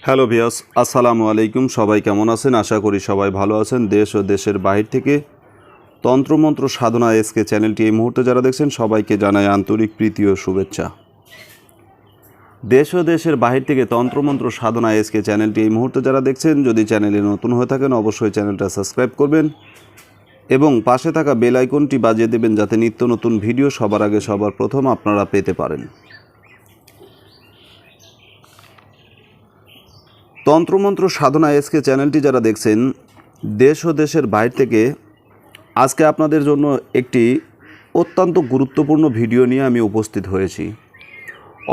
Hello viewers, আসসালামু আলাইকুম। সবাই কেমন আছেন? আশা করি সবাই ভালো আছেন। দেশ ও দেশের বাহির থেকে তন্ত্রমন্ত্র সাধনা এসকে চ্যানেলটি এই মুহূর্তে যারা দেখছেন সবাইকে জানাই আন্তরিক প্রীতি ও শুভেচ্ছা। দেশ ও দেশের বাহির থেকে তন্ত্রমন্ত্র সাধনা এসকে চ্যানেলটি এই মুহূর্তে যারা দেখছেন, যদি চ্যানেলে নতুন হয়ে থাকেন অবশ্যই চ্যানেলটা সাবস্ক্রাইব করবেন এবং পাশে থাকা বেল আইকনটি বাজিয়ে দেবেন যাতে নিত্য নতুন ভিডিও সবার আগে সবার প্রথম আপনারা পেতে পারেন। তন্ত্রমন্ত্র সাধনা এসকে চ্যানেলটি যারা দেখছেন দেশ ও দেশের বাইরে থেকে, আজকে আপনাদের জন্য একটি অত্যন্ত গুরুত্বপূর্ণ ভিডিও নিয়ে আমি উপস্থিত হয়েছি।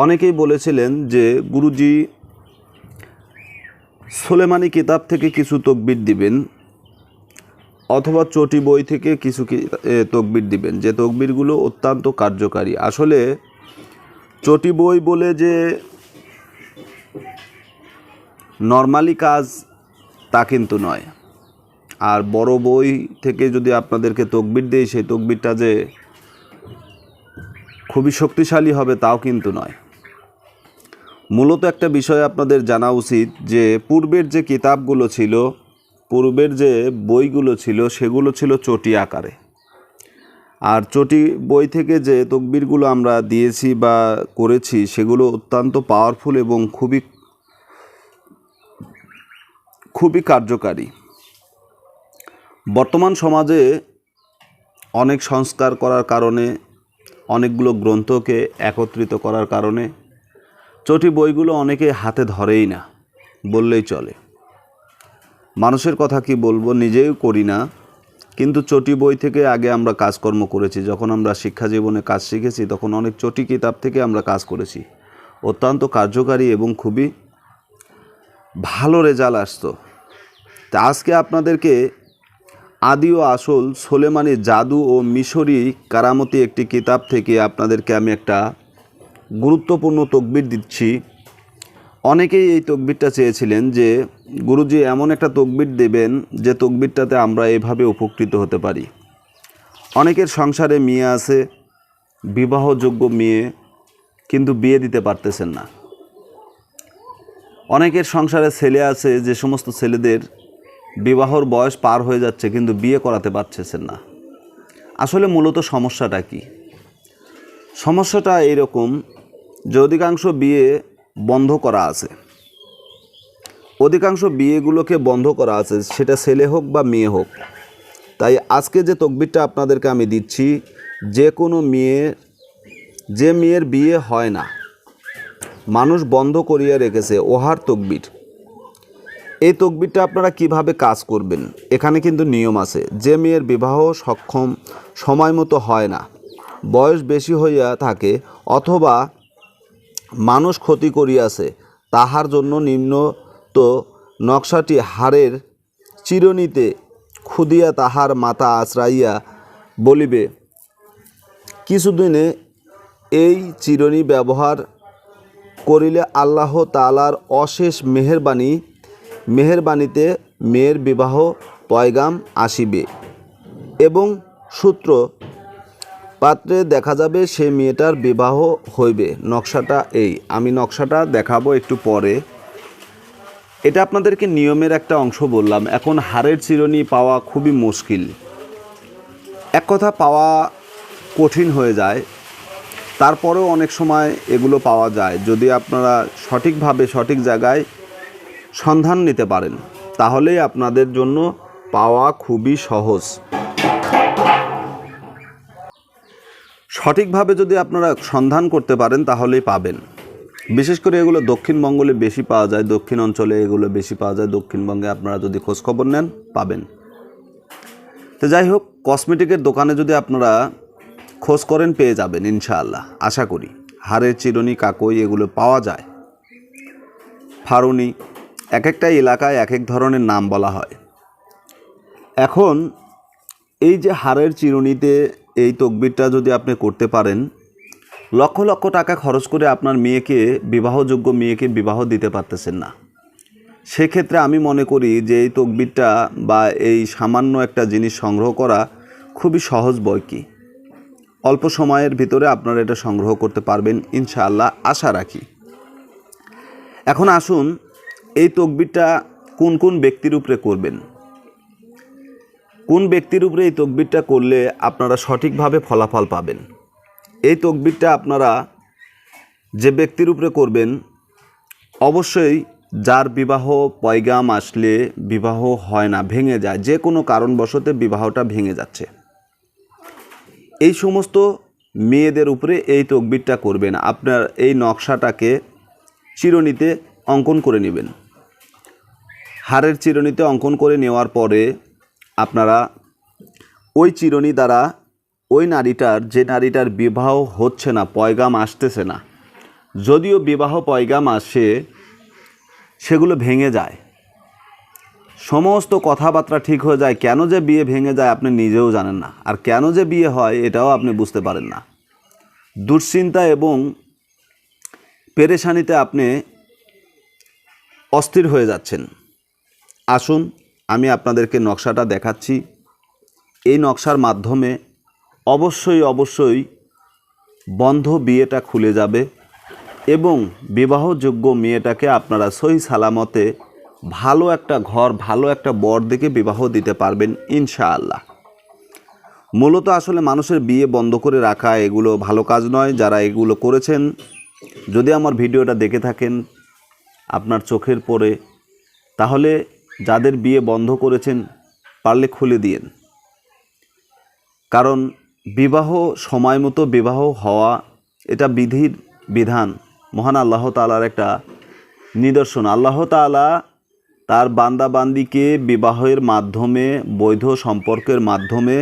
অনেকেই বলেছিলেন যে গুরুজি সুলেমানি কিতাব থেকে কিছু তকবির দিবেন অথবা চটি বই থেকে কিছু তকবির দিবেন, যে তকবিরগুলো অত্যন্ত কার্যকারী। আসলে চটি বই বলে যে নর্মালি কাজ তা কিন্তু নয়, আর বড় বই থেকে যদি আপনাদেরকে তকবির দেই সেই তকবিরটা যে খুবই শক্তিশালী হবে তাও কিন্তু নয়। মূলত একটা বিষয় আপনাদের জানা উচিত যে পূর্বের যে কিতাবগুলো ছিল, পূর্বের যে বইগুলো ছিল সেগুলো ছিল চটি আকারে, আর চটি বই থেকে যে তকবিরগুলো আমরা দিয়েছি বা করেছি সেগুলো অত্যন্ত পাওয়ারফুল এবং খুবই কার্যকারী। বর্তমান সমাজে অনেক সংস্কার করার কারণে, অনেকগুলো গ্রন্থকে একত্রিত করার কারণে চটি বইগুলো অনেকে হাতে ধরেই না বললেই চলে। মানুষের কথা কি বলবো, নিজেও করি না, কিন্তু চটি বই থেকে আগে আমরা কাজকর্ম করেছি। যখন আমরা শিক্ষা জীবনে কাজ শিখেছি তখন অনেক চটি কিতাব থেকে আমরা কাজ করেছি, অত্যন্ত কার্যকারী এবং খুবই ভালো রেজাল্ট আসতো। তা আজকে আপনাদেরকে আদি ও আসল সুলেমানি জাদু ও মিশরি কারামতি একটি কিতাব থেকে আপনাদেরকে আমি একটা গুরুত্বপূর্ণ তকবির দিচ্ছি। অনেকেই এই তকবিরটা চেয়েছিলেন যে গুরুজি এমন একটা তকবির দেবেন যে তকবিরটাতে আমরা এভাবে উপকৃত হতে পারি। অনেকের সংসারে মেয়ে আছে, বিবাহযোগ্য মেয়ে, কিন্তু বিয়ে দিতে পারতেছেন না। অনেকের সংসারে ছেলে আছে, যে সমস্ত ছেলেদের বিবাহর বয়স পার হয়ে যাচ্ছে কিন্তু বিয়ে করাতে পারতেছেন না। আসলে মূলত সমস্যাটা কি? সমস্যাটা এরকম যে অধিকাংশ বিয়ে বন্ধ করা আছে, অধিকাংশ বিয়েগুলোকে বন্ধ করা আছে, সেটা ছেলে হোক বা মেয়ে হোক। তাই আজকে যে তকবিরটা আপনাদেরকে আমি দিচ্ছি, যে কোনো যে মেয়ের বিয়ে হয় না, মানুষ বন্ধ করিয়া রেখেছে, ওহার তকবির। এই তকবিরটা আপনারা কিভাবে কাজ করবেন, এখানে কিন্তু নিয়ম আছে। যে মেয়ের বিবাহ সক্ষম সময় মতো হয় না, বয়স বেশি হইয়া থাকে, অথবা মানুষ ক্ষতি করিয়াছে, তাহার জন্য নিম্নত নকশাটি হাড়ের চিরুনিতে খুদিয়া তাহার মাথা আঁচড়াইয়া বলিবে, কিছুদিনে এই চিরুনি ব্যবহার করিলে আল্লাহ তাআলার অশেষ মেহেরবানিতে মেয়ের বিবাহ পয়গাম আসিবে এবং সূত্র পাত্রে দেখা যাবে সে মেয়েটার বিবাহ হইবে। নকশাটা আমি নকশাটা দেখাবো একটু পরে। এটা আপনাদেরকে নিয়মের একটা অংশ বললাম। এখন হাড়ের চিরুনি পাওয়া খুবই মুশকিল, এক কথা পাওয়া কঠিন হয়ে যায়। তারপরেও অনেক সময় এগুলো পাওয়া যায়, যদি আপনারা সঠিকভাবে সঠিক জায়গায় সন্ধান নিতে পারেন, তাহলেই আপনাদের জন্য পাওয়া খুবই সহজ। সঠিকভাবে যদি আপনারা সন্ধান করতে পারেন তাহলেই পাবেন। বিশেষ করে এগুলো দক্ষিণবঙ্গে বেশি পাওয়া যায়, দক্ষিণ অঞ্চলে এগুলো বেশি পাওয়া যায়। দক্ষিণবঙ্গে আপনারা যদি খোঁজখবর নেন পাবেন। তো যাই হোক, কসমেটিকের দোকানে যদি আপনারা খোঁজ করেন পেয়ে যাবেন ইনশাআল্লাহ, আশা করি। হাড়ের চিরুনি, কাকই এগুলো পাওয়া যায়। ফারুনি, এক একটা এলাকায় এক এক ধরনের নাম বলা হয়। এখন এই যে হাড়ের চিরুনিতে এই তকবিরটা যদি আপনি করতে পারেন, লক্ষ লক্ষ টাকা খরচ করে আপনার মেয়েকে, বিবাহযোগ্য মেয়েকে বিবাহ দিতে পারতেছেন না, সেক্ষেত্রে আমি মনে করি যে এই তকবিরটা বা এই সামান্য একটা জিনিস সংগ্রহ করা খুবই সহজ বই কি। অল্প সময়ের ভিতরে আপনারা এটা সংগ্রহ করতে পারবেন ইনশাআল্লাহ, আশা রাখি। এখন আসুন এই তকবিরটা কোন কোন ব্যক্তির উপরে করবেন, কোন ব্যক্তির উপরে এই তকবিরটা করলে আপনারা সঠিকভাবে ফলাফল পাবেন। এই তকবিরটা আপনারা যে ব্যক্তির উপরে করবেন, অবশ্যই যার বিবাহ পয়গাম আসলে বিবাহ হয় না, ভেঙে যায়, যে কোনো কারণবশত বিবাহটা ভেঙে যাচ্ছে, এই সমস্ত মেয়েদের উপরে এই তকবিরটা করবেন। আপনার এই নকশাটাকে চিরুনিতে অঙ্কন করে নেবেন। হাড়ের চিরুনিতে অঙ্কন করে নেওয়ার পরে আপনারা ওই চিরুনি দ্বারা ওই নারীটার, যে নারীটার বিবাহ হচ্ছে না, পয়গাম আসতেছে না, যদিও বিবাহ পয়গাম আসে, সেগুলো ভেঙে যায়, সমস্ত কথাবার্তা ঠিক হয়ে যায়। কেন যে বিয়ে ভেঙে যায় আপনি নিজেও জানেন না, আর কেন যে বিয়ে হয় এটাও আপনি বুঝতে পারেন না। দুশ্চিন্তা এবং পেরেশানিতে আপনি অস্থির হয়ে যাচ্ছেন। আসুন আমি আপনাদেরকে নকশাটা দেখাচ্ছি। এই নকশার মাধ্যমে অবশ্যই বন্ধ বিয়েটা খুলে যাবে এবং বিবাহযোগ্য মেয়েটাকে আপনারা সহি সালামতে ভালো একটা ঘর, ভালো একটা বর দেখে বিবাহ দিতে পারবেন ইনশাআল্লাহ। মূলত আসলে মানুষের বিয়ে বন্ধ করে রাখা এগুলো ভালো কাজ নয়। যারা এগুলো করেছেন, যদি আমার ভিডিওটা দেখে থাকেন আপনার চোখের পড়ে, তাহলে যাদের বিয়ে বন্ধ করেছেন পারলে খুলে দিয়েন। কারণ বিবাহ সময় মতো বিবাহ হওয়া এটা বিধির বিধান, মহান আল্লাহ তাআলার একটা নিদর্শন। আল্লাহ তাআলা তার বান্দাবান্দিকে বিবাহের মাধ্যমে, বৈধ সম্পর্কের মাধ্যমে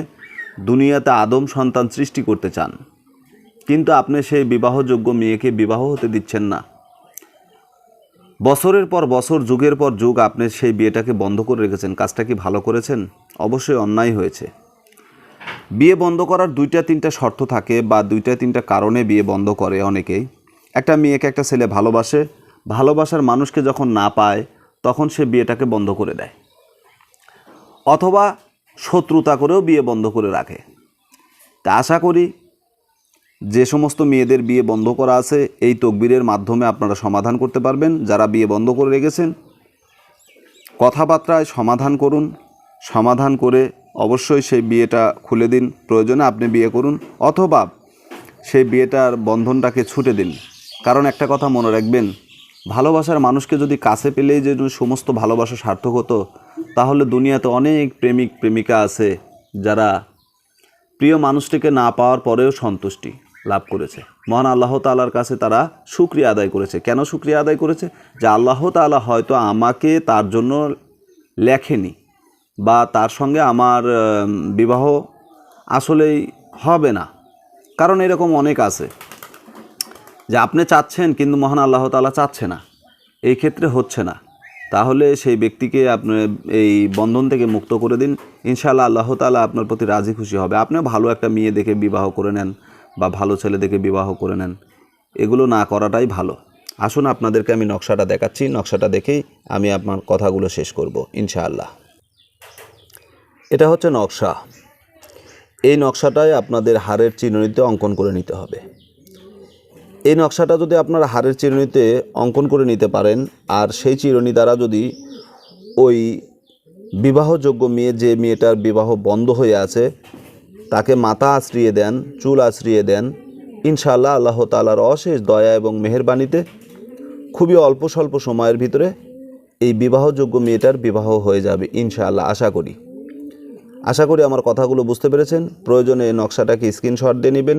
দুনিয়াতে আদম সন্তান সৃষ্টি করতে চান, কিন্তু আপনি সেই বিবাহযোগ্য মেয়েকে বিবাহ হতে দিচ্ছেন না। বছরের পর বছর, যুগের পর যুগ আপনি সেই বিয়েটাকে বন্ধ করে রেখেছেন। কাজটা কি ভালো করেছেন? অবশ্যই অন্যায় হয়েছে। বিয়ে বন্ধ করার 2-3টা শর্ত থাকে, বা 2-3টা কারণে বিয়ে বন্ধ করে অনেকেই। একটা মেয়েকে একটা ছেলে ভালোবাসে, ভালোবাসার মানুষকে যখন না পায় তখন সে বিয়েটাকে বন্ধ করে দেয়, অথবা শত্রুতা করেও বিয়ে বন্ধ করে রাখে। তা আশা করি যে সমস্ত মেয়েদের বিয়ে বন্ধ করা আছে, এই তকবীরের মাধ্যমে আপনারা সমাধান করতে পারবেন। যারা বিয়ে বন্ধ করে রেখেছেন, কথাবার্তায় সমাধান করুন, সমাধান করে অবশ্যই সেই বিয়েটা খুলে দিন। প্রয়োজনে আপনি বিয়ে করুন, অথবা সেই বিয়েটার বন্ধনটাকে ছুটে দিন। কারণ একটা কথা মনে রাখবেন, ভালোবাসার মানুষকে যদি কাছে পেলেই যে সমস্ত ভালোবাসা সার্থক হতো, তাহলে দুনিয়াতে অনেক প্রেমিক প্রেমিকা আছে যারা প্রিয় মানুষটিকে না পাওয়ার পরেও সন্তুষ্টি লাভ করেছে। মহান আল্লাহ তাআলার কাছে তারা শুকরিয়া আদায় করেছে। কেন শুকরিয়া আদায় করেছে? যে আল্লাহ তাআলা হয়তো আমাকে তার জন্য লেখেনি, বা তার সঙ্গে আমার বিবাহ আসলেই হবে না। কারণ এরকম অনেক আছে যে আপনি চাচ্ছেন কিন্তু মহান আল্লাহ তাআলা চাচ্ছে না, এই ক্ষেত্রে হচ্ছে না। তাহলে সেই ব্যক্তিকে আপনি এই বন্ধন থেকে মুক্ত করে দিন। ইনশাআল্লাহ আল্লাহ তাআলা আপনার প্রতি রাজি খুশি হবে। আপনিও ভালো একটা মেয়ে দেখে বিবাহ করে নেন, বা ভালো ছেলে দেখে বিবাহ করে নেন। এগুলো না করাটাই ভালো। আসুন আপনাদেরকে আমি নকশাটা দেখাচ্ছি। নকশাটা দেখেই আমি আপনার কথাগুলো শেষ করব ইনশাআল্লাহ। এটা হচ্ছে নকশা। এই নকশাটাই আপনাদের হাড়ের চিরুনিতে অঙ্কন করে নিতে হবে। এই নকশাটা যদি আপনারা হাড়ের চিরুনিতে অঙ্কন করে নিতে পারেন, আর সেই চিরুনি দ্বারা যদি ওই বিবাহযোগ্য মেয়ে, যে মেয়েটার বিবাহ বন্ধ হয়ে আছে, তাকে মাথা আঁচড়িয়ে দেন, চুল আঁচড়িয়ে দেন, ইনশাআল্লাহ আল্লাহ তাআলার অশেষ দয়া এবং মেহেরবানিতে খুবই অল্প স্বল্প সময়ের ভিতরে এই বিবাহযোগ্য মেয়েটার বিবাহ হয়ে যাবে ইনশাআল্লাহ। আশা করি আমার কথাগুলো বুঝতে পেরেছেন। প্রয়োজনে এই নকশাটাকে স্ক্রিনশট দিয়ে নেবেন।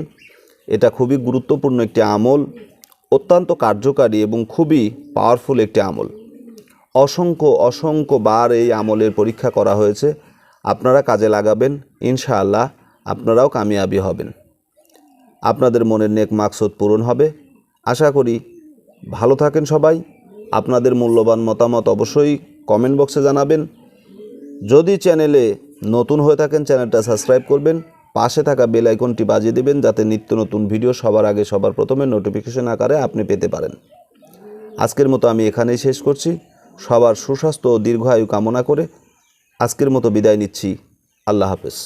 এটা খুবই গুরুত্বপূর্ণ একটি আমল, অত্যন্ত কার্যকারী এবং খুবই পাওয়ারফুল একটি আমল। অসংখ্য বার এই আমলের পরীক্ষা করা হয়েছে। আপনারা কাজে লাগাবেন, ইনশাআল্লাহ আপনারাও কামিয়াবি হবেন। আপনাদের মনের নেক মাকসুদ পূরণ হবে। আশা করি ভালো থাকেন সবাই। আপনাদের মূল্যবান মতামত অবশ্যই কমেন্ট বক্সে জানাবেন। যদি চ্যানেলে নতুন হয়ে থাকেন, চ্যানেলটা সাবস্ক্রাইব করবেন, পাশে থাকা বেল আইকনটি বাজিয়ে দেবেন, যাতে নিত্য নতুন ভিডিও সবার আগে, সবার প্রথমে নোটিফিকেশন আকারে আপনি পেতে পারেন। আজকের মতো আমি এখানেই শেষ করছি। সবার সুস্বাস্থ্য ও দীর্ঘায়ু কামনা করে আজকের মতো বিদায় নিচ্ছি। আল্লাহ হাফেজ।